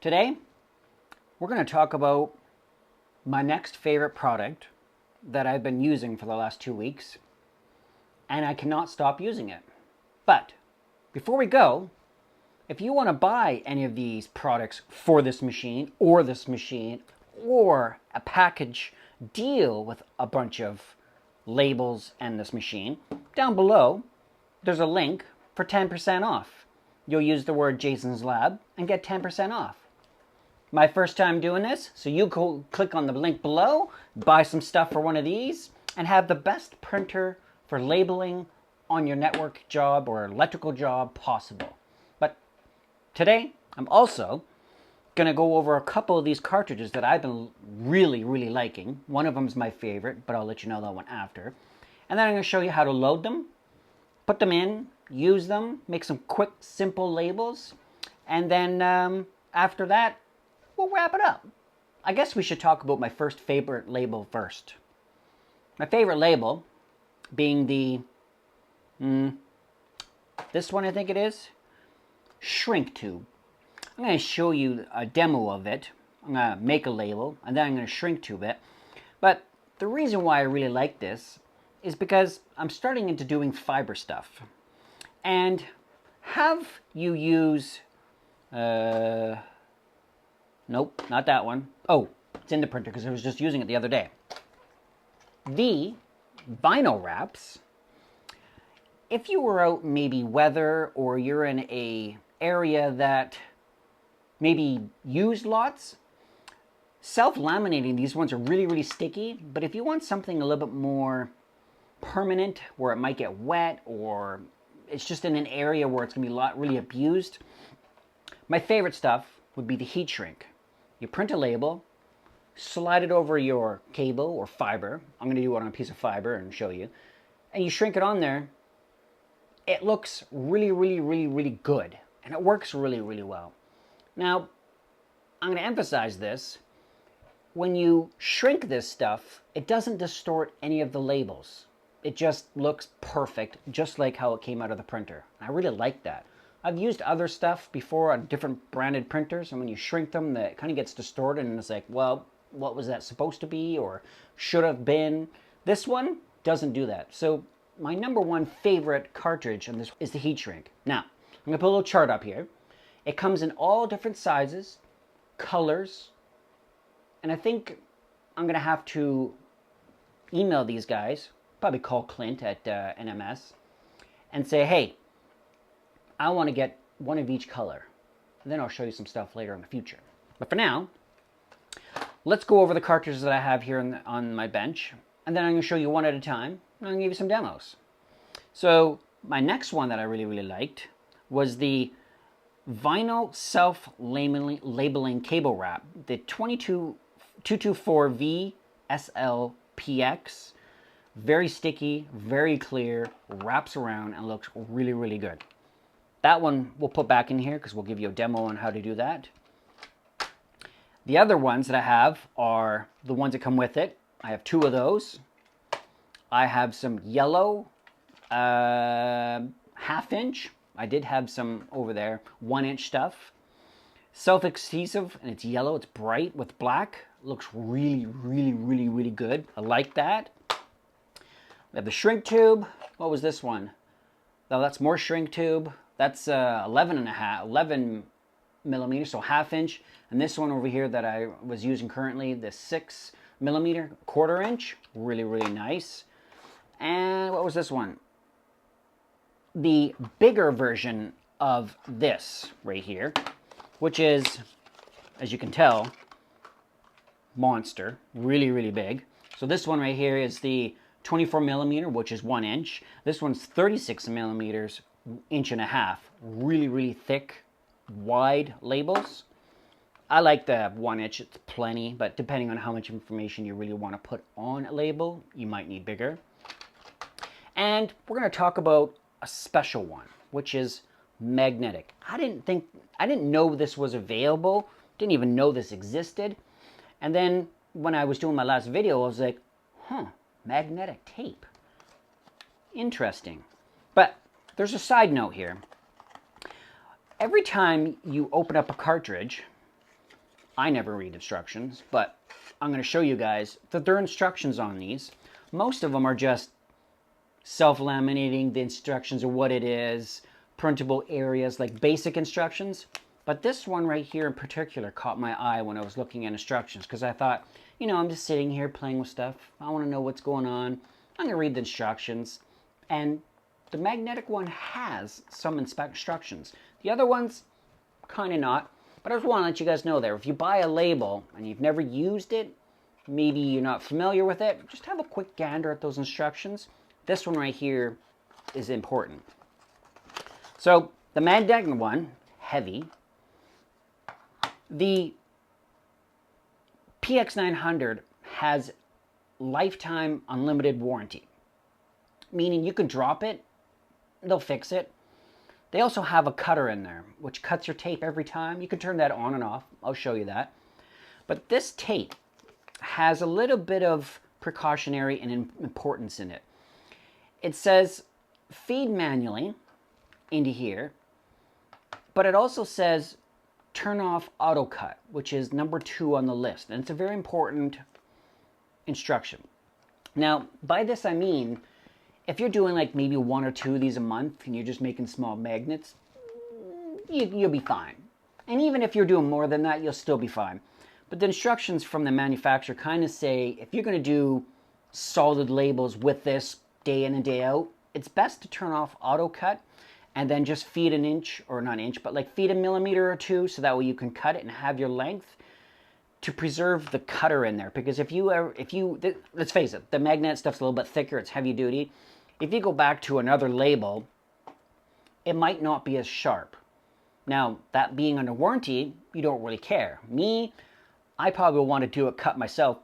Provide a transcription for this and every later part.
Today, we're going to talk about my next favorite product that I've been using for the last 2 weeks, and I cannot stop using it. But before we go, if you want to buy any of these products for this machine, or a package deal with a bunch of labels and this machine, down below, there's a link for 10% off. You'll use the word Jason's Lab and get 10% off. My first time doing this, so you go click on the link below, buy some stuff for one of these, and have the best printer for labeling on your network job or electrical job possible. But today, I'm also going to go over a couple of these cartridges that I've been really liking. One of them is my favorite, but I'll let you know that one after. And then I'm going to show you how to load them, put them in, use them, make some quick, simple labels, and then after that, we'll wrap it up. I guess we should talk about my first favorite label first. My favorite label being the, this one I think it is, shrink tube. I'm going to show you a demo of it. I'm going to make a label, and then I'm going to shrink tube it. But the reason why I really like this is because I'm starting into doing fiber stuff. And have you use, nope, not that one. Oh, it's in the printer because I was just using it the other day. The vinyl wraps, if you were out maybe weather or you're in a area that maybe used lots, self-laminating, these ones are really sticky, but if you want something a little bit more permanent where it might get wet or it's just in an area where it's going to be really abused, my favorite stuff would be the heat shrink. You print a label, slide it over your cable or fiber. I'm going to do it on a piece of fiber and show you. And you shrink it on there. It looks really good. And it works really well. Now, I'm going to emphasize this. When you shrink this stuff, it doesn't distort any of the labels. It just looks perfect, just like how it came out of the printer. I really like that. I've used other stuff before on different branded printers, and when you shrink them, it kind of gets distorted, and it's like, well, what was that supposed to be, or should have been? This one doesn't do that. So my number one favorite cartridge on this is the heat shrink. Now, I'm going to put a little chart up here. It comes in all different sizes, colors, and I think I'm going to have to email these guys, probably call Clint at NMS, and say, hey, I want to get one of each color. And then I'll show you some stuff later in the future. But for now, let's go over the cartridges that I have here on my bench. And then I'm going to show you one at a time. And I'm going to give you some demos. So my next one that I really liked was the vinyl self-labeling cable wrap. The 224V LW-PX. Very sticky, very clear, wraps around, and looks really good. That one we'll put back in here because we'll give you a demo on how to do that. The other ones that I have are the ones that come with it. I have 2 of those. I have some yellow 1/2 inch. I did have some over there 1 inch stuff. Self-adhesive, and it's yellow. It's bright with black. Looks really good. I like that. We have the shrink tube. What was this one? Now that's more shrink tube. That's 11 millimeters, so 1/2 inch. And this one over here that I was using currently, the 6 millimeter, 1/4 inch. Really nice. And what was this one? The bigger version of this right here, which is, as you can tell, monster. Really big. So this one right here is the 24 millimeter, which is 1 inch. This one's 36 millimeters, 1.5 inches. Really thick, wide labels. I like the 1 inch, it's plenty, but depending on how much information you really want to put on a label, you might need bigger. And we're going to talk about a special one, which is magnetic. I didn't know this was available, didn't even know this existed. And then when I was doing my last video, I was like, magnetic tape. Interesting. But there's a side note here. Every time you open up a cartridge, I never read instructions, but I'm going to show you guys that there are instructions on these. Most of them are just self-laminating, the instructions are what it is, printable areas, like basic instructions. But this one right here in particular caught my eye when I was looking at instructions, because I thought, you know, I'm just sitting here playing with stuff. I want to know what's going on. I'm going to read the instructions. And the magnetic one has some instructions. The other ones, kind of not. But I just want to let you guys know there, if you buy a label and you've never used it, maybe you're not familiar with it, just have a quick gander at those instructions. This one right here is important. So the magnetic one, heavy. The PX900 has lifetime unlimited warranty, meaning you can drop it, they'll fix it. They also have a cutter in there, which cuts your tape every time. You can turn that on and off. I'll show you that. But this tape has a little bit of precautionary and importance in it. It says feed manually into here, but it also says turn off auto cut, which is number 2 on the list. And it's a very important instruction. Now, by this I mean, if you're doing like maybe 1 or 2 of these a month and you're just making small magnets, you'll be fine. And even if you're doing more than that, you'll still be fine. But the instructions from the manufacturer kind of say, if you're going to do solid labels with this day in and day out, it's best to turn off auto cut and then just feed an inch, or not inch, but like feed a millimeter or 2, so that way you can cut it and have your length to preserve the cutter in there. Because let's face it, the magnet stuff's a little bit thicker, it's heavy duty. If you go back to another label, it might not be as sharp. Now, that being under warranty, you don't really care. Me, I probably want to do a cut myself,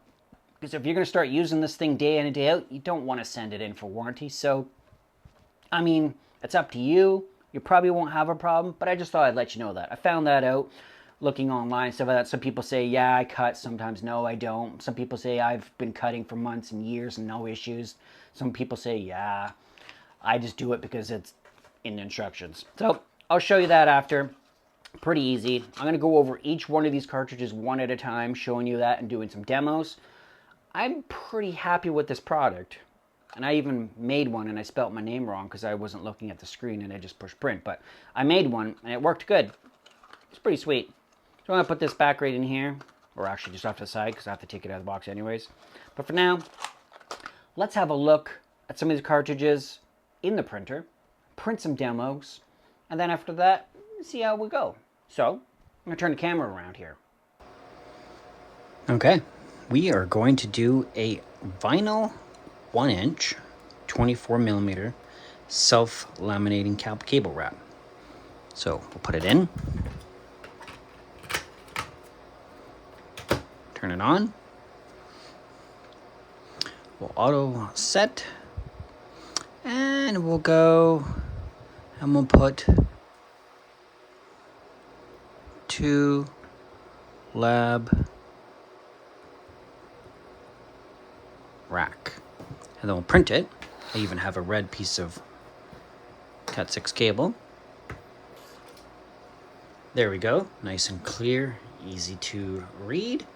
because if you're going to start using this thing day in and day out, you don't want to send it in for warranty. So, I mean, it's up to you. You probably won't have a problem, but I just thought I'd let you know that. I found that out looking online, stuff like that. Some people say, yeah, I cut. Sometimes, no, I don't. Some people say, I've been cutting for months and years and no issues. Some people say, yeah, I just do it because it's in the instructions. So I'll show you that after. Pretty easy. I'm going to go over each one of these cartridges one at a time, showing you that and doing some demos. I'm pretty happy with this product. And I even made one and I spelt my name wrong because I wasn't looking at the screen and I just pushed print. But I made one and it worked good. It's pretty sweet. So I'm going to put this back right in here. Or actually just off to the side because I have to take it out of the box anyways. But for now, let's have a look at some of these cartridges in the printer. Print some demos. And then after that, see how we go. So, I'm going to turn the camera around here. Okay, we are going to do a vinyl 1-inch, 24mm self-laminating cable wrap. So, we'll put it in. Turn it on. We'll auto set. And we'll go and we'll put 2 lab rack, and then we'll print it. I even have a red piece of Cat 6 cable. There we go, nice and clear, easy to read.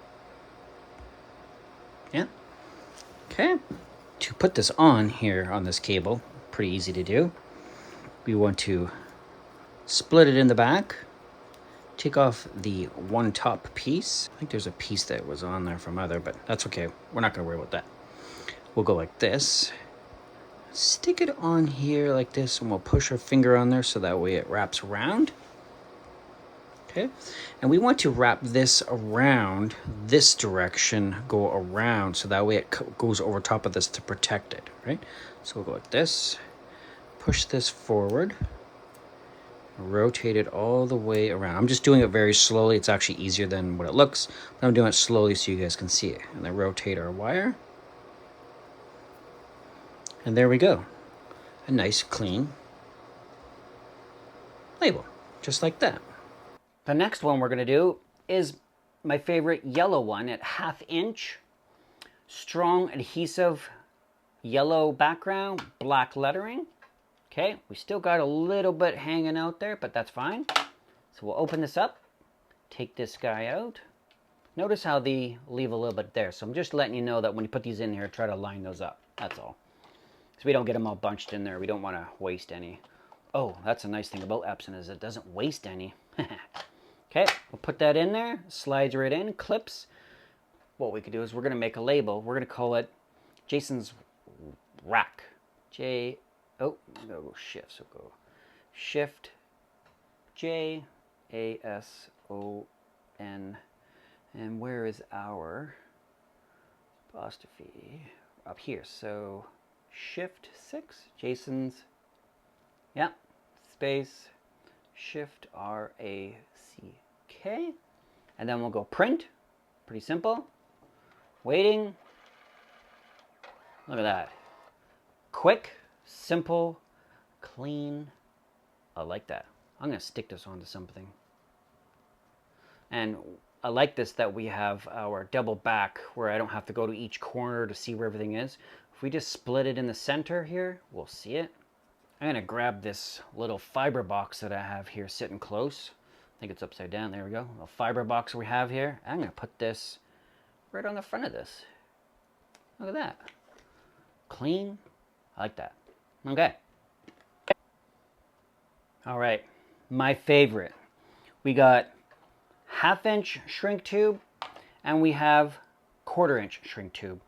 Yeah. Okay, to put this on here on this cable, pretty easy to do. We want to split it in the back. Take off the one top piece. I think there's a piece that was on there from other, but that's okay. We're not gonna worry about that. We'll go like this. Stick it on here like this, and we'll push our finger on there so that way it wraps around. Okay, and we want to wrap this around this direction, go around, so that way it goes over top of this to protect it, right? So we'll go like this, push this forward, rotate it all the way around. I'm just doing it very slowly. It's actually easier than what it looks, but I'm doing it slowly so you guys can see it. And then rotate our wire. And there we go. A nice, clean label, just like that. The next one we're going to do is my favorite yellow one at 1/2 inch. Strong adhesive yellow background, black lettering. Okay, we still got a little bit hanging out there, but that's fine. So we'll open this up, take this guy out, Notice how they leave a little bit there. So I'm just letting you know that when you put these in here, try to line those up. That's all. So we don't get them all bunched in there. We don't want to waste any. Oh, that's a nice thing about EPson is it doesn't waste any. Okay, we'll put that in there. Slides right in, clips. What we could do is we're going to make a label. We're going to call it Jason's Rack. Go shift. So go shift JASON. And where is our apostrophe? Up here. So shift 6, Jason's, yeah, space, shift RACK. And then we'll go print. Pretty simple. Waiting. Look at that. Quick, simple, clean. I like that. I'm going to stick this onto something. And I like this that we have our double back where I don't have to go to each corner to see where everything is. If we just split it in the center here, we'll see it. I'm going to grab this little fiber box that I have here sitting close. I think it's upside down. There we go. A fiber box we have here. I'm going to put this right on the front of this. Look at that. Clean. I like that. Okay. All right. My favorite. We got 1/2 inch shrink tube and we have 1/4 inch shrink tube.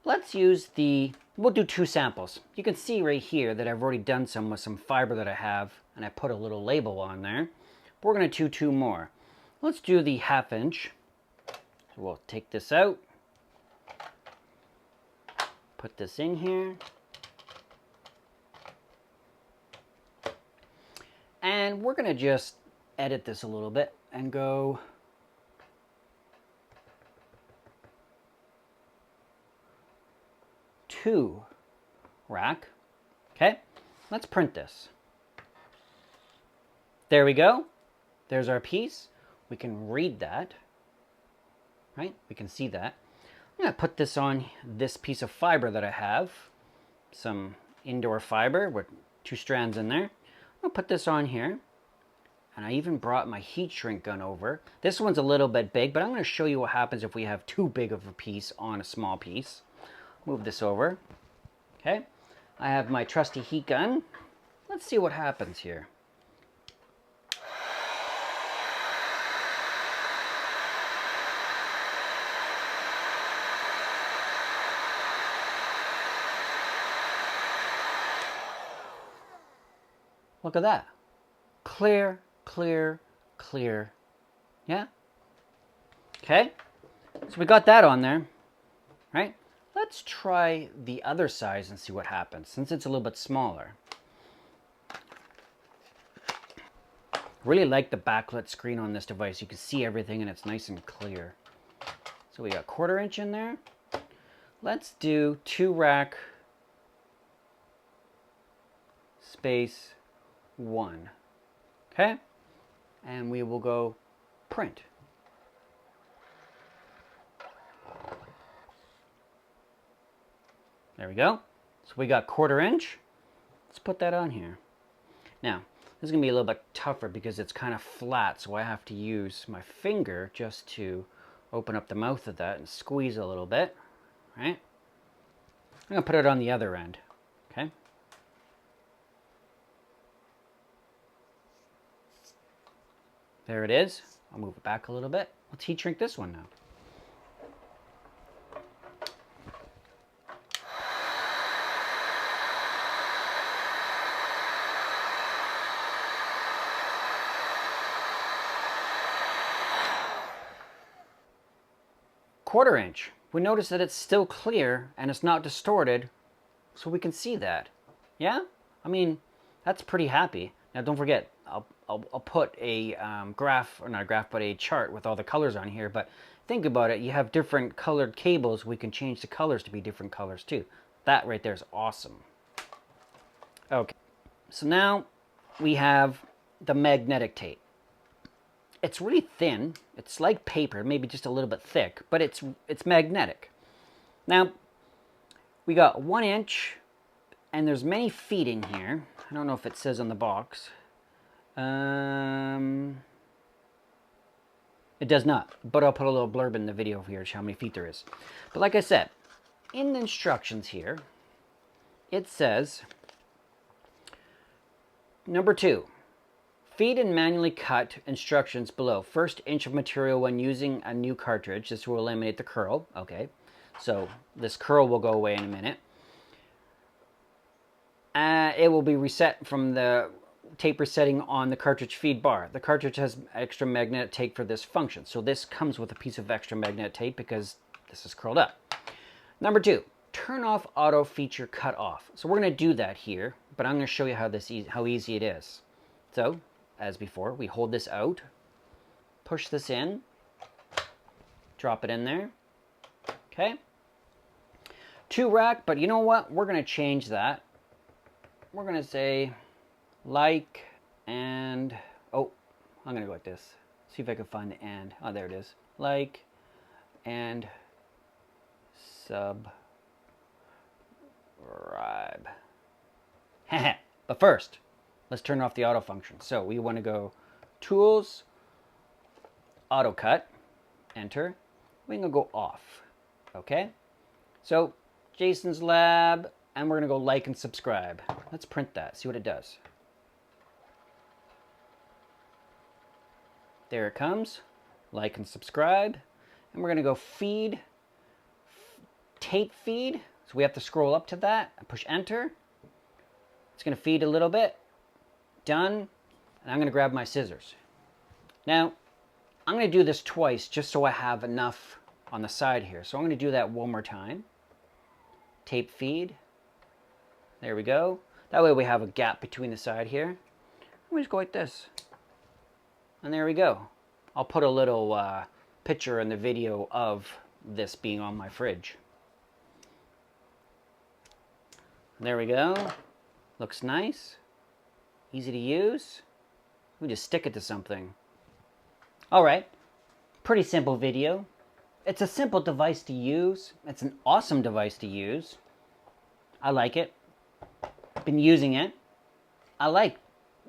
Let's use we'll do 2 samples. You can see right here that I've already done some with some fiber that I have and I put a little label on there. But we're going to do 2 more. Let's do the 1/2 inch. So we'll take this out. Put this in here. And we're going to just edit this a little bit and go to rack. Okay, let's print this. There we go. There's our piece. We can read that, right? We can see that. I'm going to put this on this piece of fiber that I have, some indoor fiber with 2 strands in there. I'll put this on here. And I even brought my heat shrink gun over. This one's a little bit big, but I'm going to show you what happens if we have too big of a piece on a small piece. Move this over. Okay. I have my trusty heat gun. Let's see what happens here. Look at that. Clear. Clear, clear. Yeah? Okay. So we got that on there, right? Let's try the other size and see what happens, since it's a little bit smaller. Really like the backlit screen on this device. You can see everything and it's nice and clear. So we got 1/4 inch in there. Let's do 2 rack space 1. Okay? And we will go print. There we go. So we got 1/4 inch. Let's put that on here. Now, this is going to be a little bit tougher because it's kind of flat, so I have to use my finger just to open up the mouth of that and squeeze a little bit, right? I'm going to put it on the other end, okay? There it is. I'll move it back a little bit. Let's heat shrink this one now. Quarter inch. We notice that it's still clear and it's not distorted, so we can see that. Yeah? I mean, that's pretty happy. Now don't forget, I'll put a graph, or not a graph, but a chart with all the colors on here. But think about it, you have different colored cables. We can change the colors to be different colors too. That right there is awesome. Okay, so now we have the magnetic tape. It's really thin. It's like paper, maybe just a little bit thick, but it's magnetic. Now, we got 1 inch, and there's many feet in here. I don't know if it says on the box. It does not, but I'll put a little blurb in the video here to show how many feet there is. But like I said, in the instructions here, it says, number 2, feed and manually cut instructions below. First inch of material when using a new cartridge. This will eliminate the curl. Okay, so this curl will go away in a minute. It will be reset from the taper setting on the cartridge feed bar. The cartridge has extra magnetic tape for this function. So this comes with a piece of extra magnetic tape because this is curled up. Number 2, turn off auto feature cut off. So we're going to do that here, but I'm going to show you how easy it is. So, as before, we hold this out, push this in, drop it in there. Okay. 2 rack, but you know what? We're going to change that. We're going to say like and, oh, I'm going to go like this. See if I can find the and. Oh, there it is. Like and subscribe. But first, let's turn off the auto function. So we want to go Tools, Auto Cut, Enter. We can go off. Okay? So Jason's Lab, and we're going to go like and subscribe. Let's print that, see what it does. There it comes. Like and subscribe. And we're going to go feed, tape feed. So we have to scroll up to that and push enter. It's going to feed a little bit. Done. And I'm going to grab my scissors. Now, I'm going to do this twice just so I have enough on the side here. So I'm going to do that one more time. Tape feed. There we go. That way we have a gap between the side here. We just go like this. And there we go. I'll put a little picture in the video of this being on my fridge. There we go. Looks nice. Easy to use. We just stick it to something. Alright. Pretty simple video. It's a simple device to use. It's an awesome device to use. I like it. Been using it. I like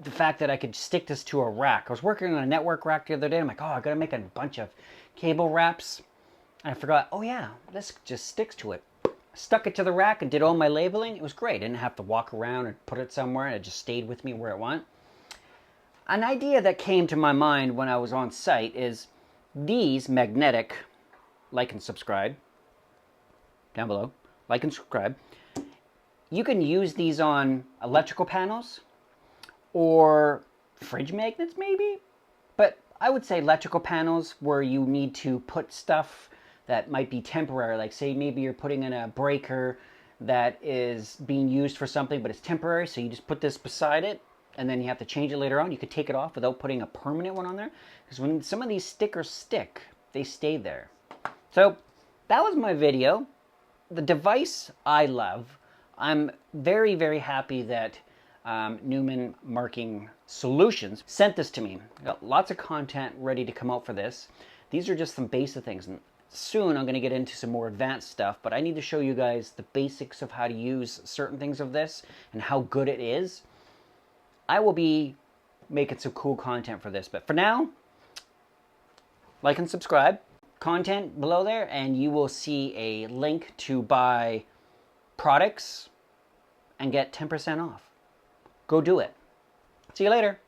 the fact that I could stick this to a rack. I was working on a network rack the other day. I'm like, oh, I gotta make a bunch of cable wraps. And I forgot, oh yeah, this just sticks to it. Stuck it to the rack and did all my labeling. It was great. I didn't have to walk around and put it somewhere. It just stayed with me where it went. An idea that came to my mind when I was on site is these magnetic, like and subscribe, down below, like and subscribe. You can use these on electrical panels or fridge magnets maybe, but I would say electrical panels where you need to put stuff that might be temporary, like say maybe you're putting in a breaker that is being used for something but it's temporary, so you just put this beside it and then you have to change it later on. You could take it off without putting a permanent one on there, because when some of these stickers stick, they stay there. So that was my video. The device I love. I'm very, very happy that Newman Marking Solutions sent this to me. I got lots of content ready to come out for this. These are just some basic things. And soon I'm going to get into some more advanced stuff, but I need to show you guys the basics of how to use certain things of this and how good it is. I will be making some cool content for this, but for now, like and subscribe. Content below there, and you will see a link to buy products and get 10% off. Go do it. See you later.